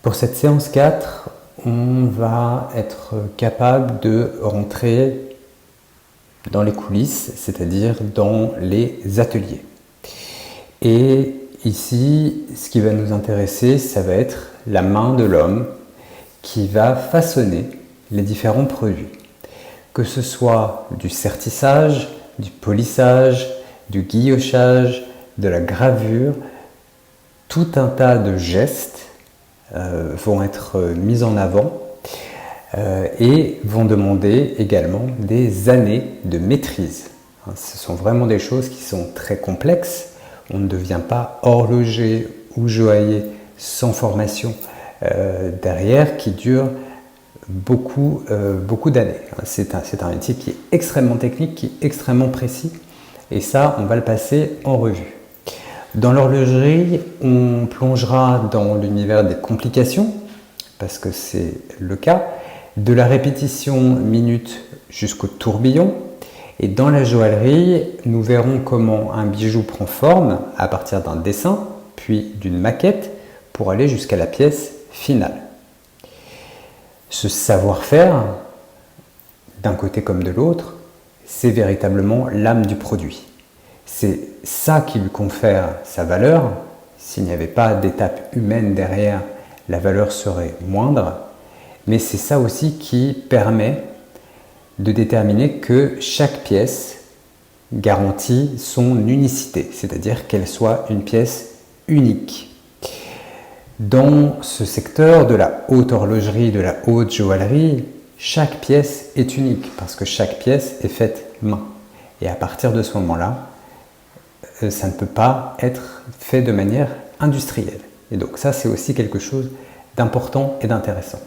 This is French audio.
Pour cette séance 4, on va être capable de rentrer dans les coulisses, c'est-à-dire dans les ateliers. Et ici, ce qui va nous intéresser, ça va être la main de l'homme qui va façonner les différents produits. Que ce soit du sertissage, du polissage, du guillochage, de la gravure, tout un tas de gestes vont être mis en avant et vont demander également des années de maîtrise. Ce sont vraiment des choses qui sont très complexes. On ne devient pas horloger ou joaillier sans formation derrière qui dure beaucoup d'années. C'est un métier qui est extrêmement technique, qui est extrêmement précis et ça, on va le passer en revue. Dans l'horlogerie, on plongera dans l'univers des complications, parce que c'est le cas, de la répétition minute jusqu'au tourbillon. Et dans la joaillerie, nous verrons comment un bijou prend forme à partir d'un dessin, puis d'une maquette, pour aller jusqu'à la pièce finale. Ce savoir-faire, d'un côté comme de l'autre, c'est véritablement l'âme du produit. C'est ça qui lui confère sa valeur. S'il n'y avait pas d'étape humaine derrière, la valeur serait moindre. Mais c'est ça aussi qui permet de déterminer que chaque pièce garantit son unicité, c'est-à-dire qu'elle soit une pièce unique. Dans ce secteur de la haute horlogerie, de la haute joaillerie, chaque pièce est unique parce que chaque pièce est faite main. Et à partir de ce moment-là, ça ne peut pas être fait de manière industrielle. Et donc ça, c'est aussi quelque chose d'important et d'intéressant.